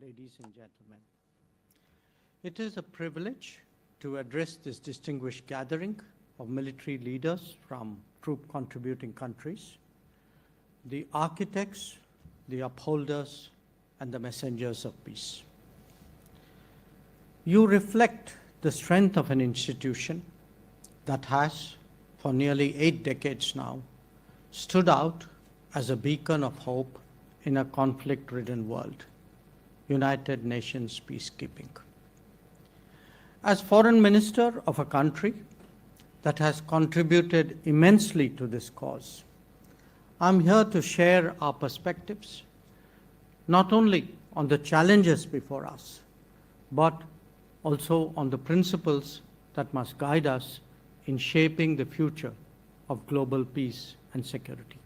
ladies and gentlemen. It is a privilege to address this distinguished gathering of military leaders from troop-contributing countries, the architects, the upholders, and the messengers of peace. You reflect the strength of an institution that has, for nearly 8 decades now, stood out as a beacon of hope in a conflict-ridden world, United Nations peacekeeping. As Foreign Minister of a country that has contributed immensely to this cause, I'm here to share our perspectives, not only on the challenges before us, but also on the principles that must guide us in shaping the future of global peace and security.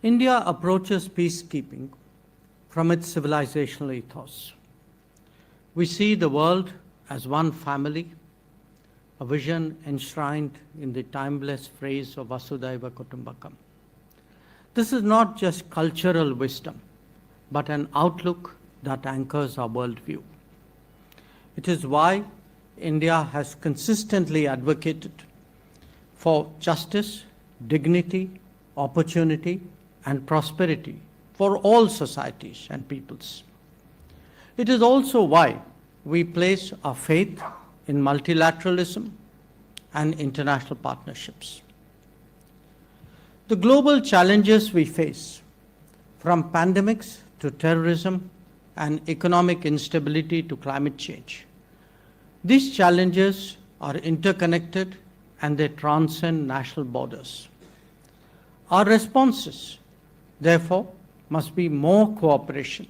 India approaches peacekeeping from its civilizational ethos. We see the world as one family, a vision enshrined in the timeless phrase of Vasudhaiva Kutumbakam. This is not just cultural wisdom, but an outlook that anchors our worldview. It is why India has consistently advocated for justice, dignity, opportunity, and prosperity for all societies and peoples. It is also why we place our faith in multilateralism and international partnerships. The global challenges we face, from pandemics to terrorism and economic instability to climate change, these challenges are interconnected and they transcend national borders. Our responses, therefore, must be more cooperation,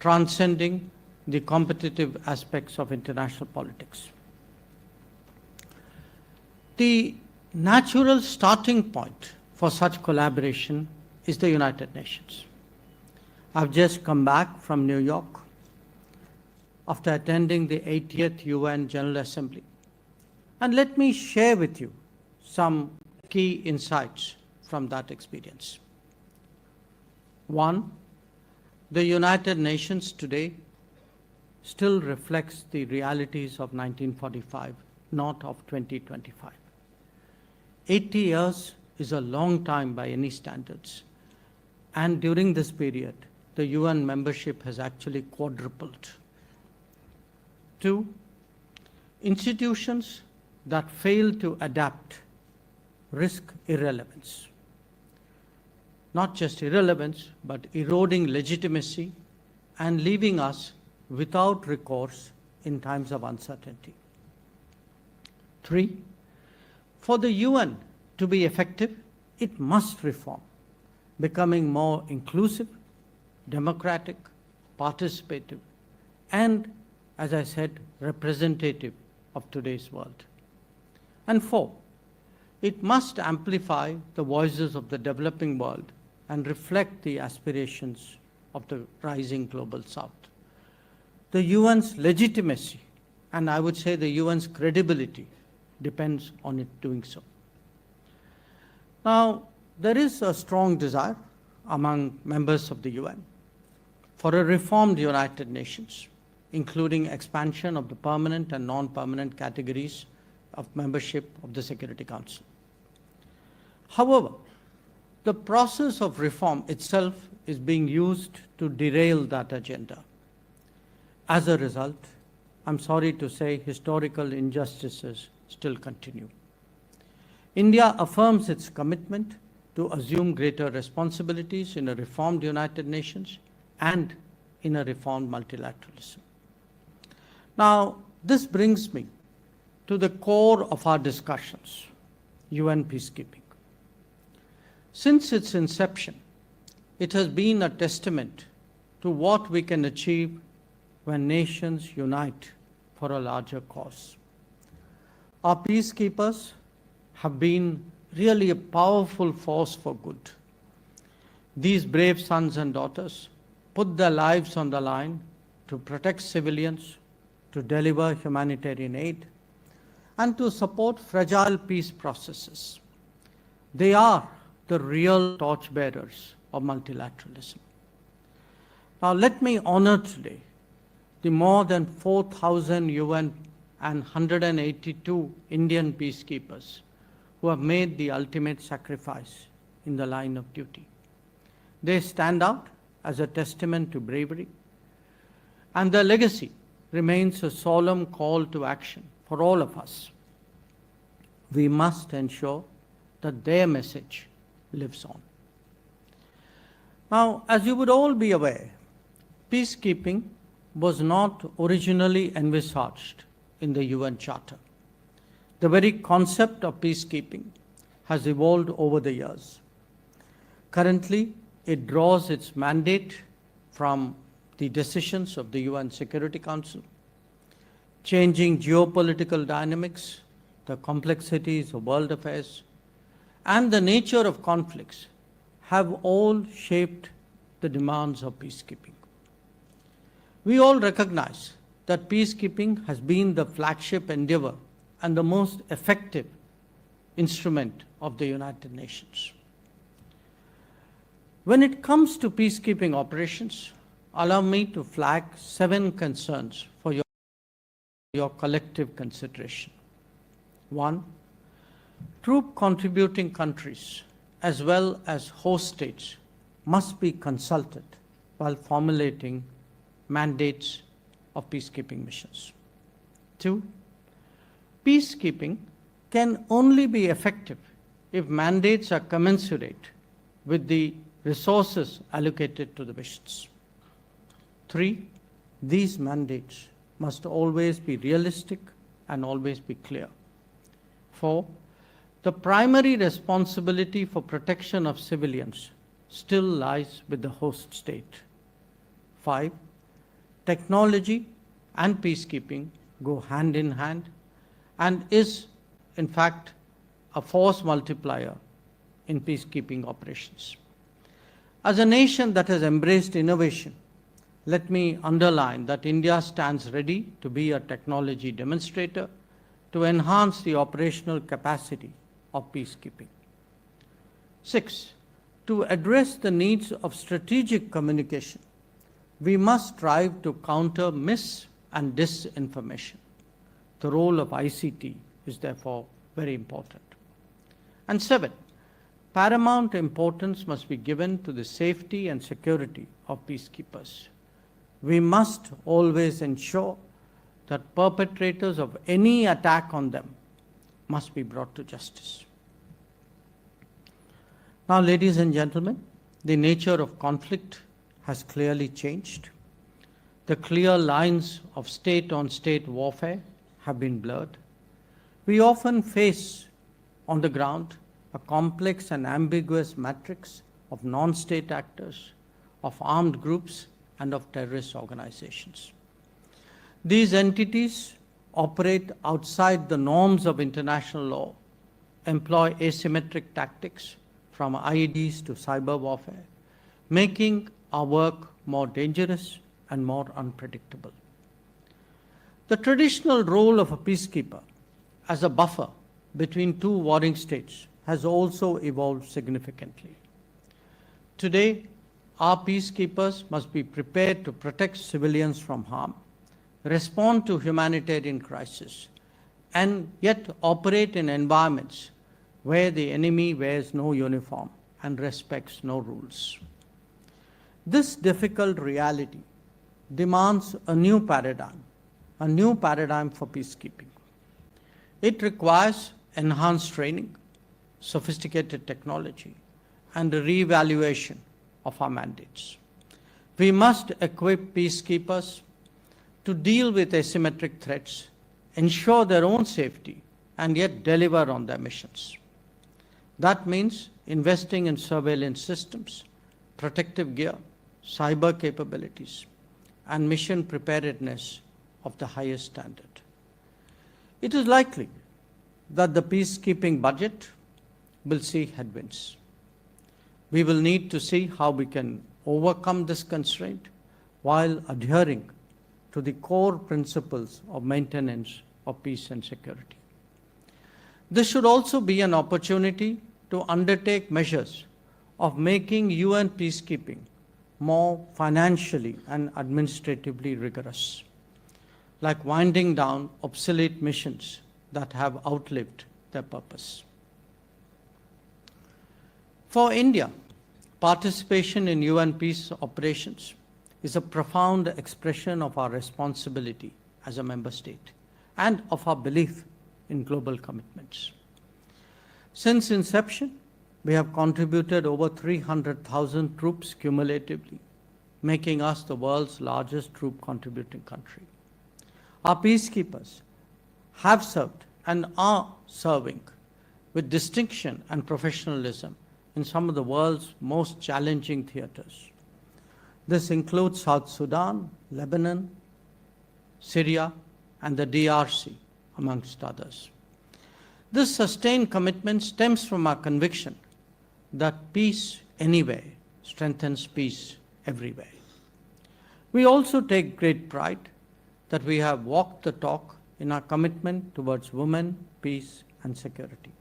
transcending the competitive aspects of international politics. The natural starting point for such collaboration is the United Nations. I've just come back from New York after attending the 80th UN General Assembly. And let me share with you some key insights from that experience. One, the United Nations today still reflects the realities of 1945, not of 2025. 80 years is a long time by any standards. And during this period, the UN membership has actually quadrupled. Two, institutions that fail to adapt risk irrelevance. Not just irrelevance, but eroding legitimacy and leaving us without recourse in times of uncertainty. Three, for the UN to be effective, it must reform, becoming more inclusive, democratic, participative, and, as I said, representative of today's world. And four, it must amplify the voices of the developing world and reflect the aspirations of the rising global South. The UN's legitimacy, and I would say the UN's credibility, depends on it doing so. Now, there is a strong desire among members of the UN for a reformed United Nations, including expansion of the permanent and non-permanent categories of membership of the Security Council. However, the process of reform itself is being used to derail that agenda. As a result, I'm sorry to say, historical injustices still continue. India affirms its commitment to assume greater responsibilities in a reformed United Nations and in a reformed multilateralism. Now, this brings me to the core of our discussions, UN peacekeeping. Since its inception, it has been a testament to what we can achieve when nations unite for a larger cause. Our peacekeepers have been really a powerful force for good. These brave sons and daughters put their lives on the line to protect civilians, to deliver humanitarian aid, and to support fragile peace processes. They are the real torchbearers of multilateralism. Now let me honor today the more than 4,000 UN and 182 Indian peacekeepers who have made the ultimate sacrifice in the line of duty. They stand out as a testament to bravery, and their legacy remains a solemn call to action for all of us. We must ensure that their message lives on. Now, as you would all be aware, peacekeeping was not originally envisaged in the UN Charter. The very concept of peacekeeping has evolved over the years. Currently, it draws its mandate from the decisions of the UN Security Council. Changing geopolitical dynamics, the complexities of world affairs, and the nature of conflicts have all shaped the demands of peacekeeping. We all recognize that peacekeeping has been the flagship endeavor and the most effective instrument of the United Nations. When it comes to peacekeeping operations, allow me to flag 7 concerns for your collective consideration. 1. Troop contributing countries as well as host states must be consulted while formulating mandates of peacekeeping missions. 2. Peacekeeping can only be effective if mandates are commensurate with the resources allocated to the missions. 3. These mandates must always be realistic and always be clear. 4. The primary responsibility for protection of civilians still lies with the host state. 5. Technology and peacekeeping go hand in hand and is, in fact, a force multiplier in peacekeeping operations. As a nation that has embraced innovation, let me underline that India stands ready to be a technology demonstrator to enhance the operational capacity of peacekeeping. 6. To address the needs of strategic communication, we must strive to counter mis- and disinformation. The role of ICT is therefore very important. And 7. Paramount importance must be given to the safety and security of peacekeepers. We must always ensure that perpetrators of any attack on them must be brought to justice. Now, ladies and gentlemen, the nature of conflict has clearly changed. The clear lines of state-on-state warfare have been blurred. We often face on the ground a complex and ambiguous matrix of non-state actors, of armed groups, and of terrorist organizations. These entities operate outside the norms of international law, employ asymmetric tactics from IEDs to cyber warfare, making our work more dangerous and more unpredictable. The traditional role of a peacekeeper as a buffer between two warring states has also evolved significantly. Today, our peacekeepers must be prepared to protect civilians from harm, respond to humanitarian crises, and yet operate in environments where the enemy wears no uniform and respects no rules. This difficult reality demands a new paradigm for peacekeeping. It requires enhanced training, sophisticated technology, and a re-evaluation of our mandates. We must equip peacekeepers to deal with asymmetric threats, ensure their own safety, and yet deliver on their missions. That means investing in surveillance systems, protective gear, cyber capabilities, and mission preparedness of the highest standard. It is likely that the peacekeeping budget will see headwinds. We will need to see how we can overcome this constraint while adhering to the core principles of maintenance of peace and security. This should also be an opportunity to undertake measures of making UN peacekeeping more financially and administratively rigorous, like winding down obsolete missions that have outlived their purpose. For India, participation in UN peace operations is a profound expression of our responsibility as a member state and of our belief in global commitments. Since inception, we have contributed over 300,000 troops cumulatively, making us the world's largest troop contributing country. Our peacekeepers have served and are serving with distinction and professionalism in some of the world's most challenging theaters. This includes South Sudan, Lebanon, Syria, and the DRC, amongst others. This sustained commitment stems from our conviction that peace anywhere strengthens peace everywhere. We also take great pride that we have walked the talk in our commitment towards women, peace, and security.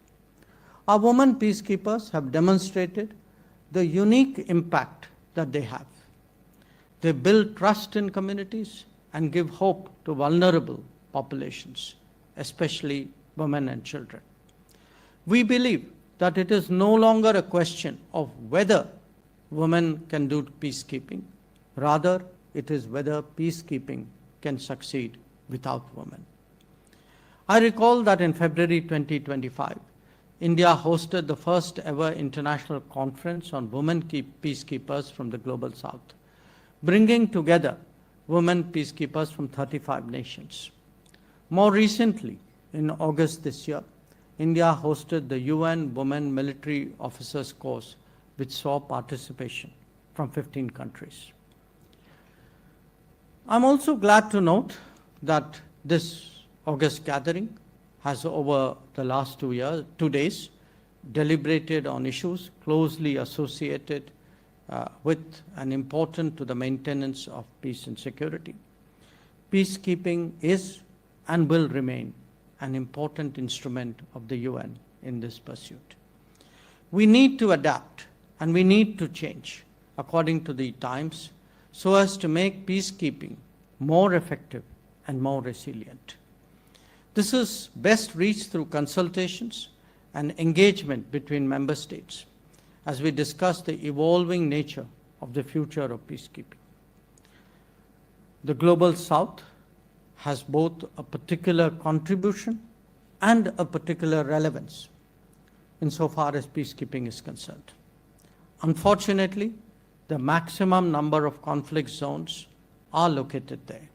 Our women peacekeepers have demonstrated the unique impact that they have. They build trust in communities and give hope to vulnerable populations, especially women and children. We believe that it is no longer a question of whether women can do peacekeeping. Rather, it is whether peacekeeping can succeed without women. I recall that in February 2025, India hosted the first ever international conference on women peacekeepers from the Global South, bringing together women peacekeepers from 35 nations. More recently, in August this year, India hosted the UN Women Military Officers Course, which saw participation from 15 countries. I'm also glad to note that this August gathering has, over the last 2 days, deliberated on issues closely associated with and important to the maintenance of peace and security. Peacekeeping is and will remain an important instrument of the UN in this pursuit. We need to adapt and we need to change according to the times so as to make peacekeeping more effective and more resilient. This is best reached through consultations and engagement between member states as we discuss the evolving nature of the future of peacekeeping. The Global South has both a particular contribution and a particular relevance insofar as peacekeeping is concerned. Unfortunately, the maximum number of conflict zones are located there.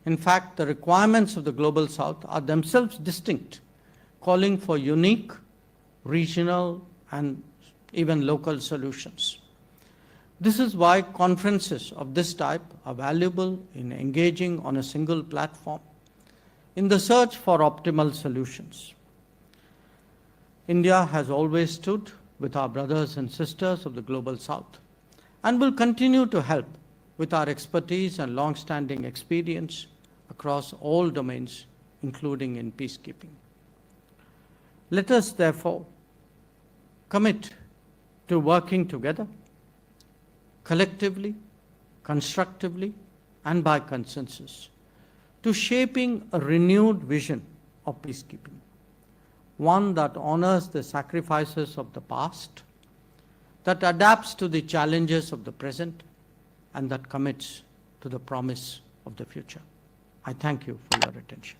In fact, the requirements of the Global South are themselves distinct, calling for unique, regional, and even local solutions. This is why conferences of this type are valuable in engaging on a single platform in the search for optimal solutions. India has always stood with our brothers and sisters of the Global South and will continue to help with our expertise and long-standing experience across all domains, including in peacekeeping. Let us therefore commit to working together, collectively, constructively, and by consensus, to shaping a renewed vision of peacekeeping, one that honors the sacrifices of the past, that adapts to the challenges of the present, and that commits to the promise of the future. I thank you for your attention.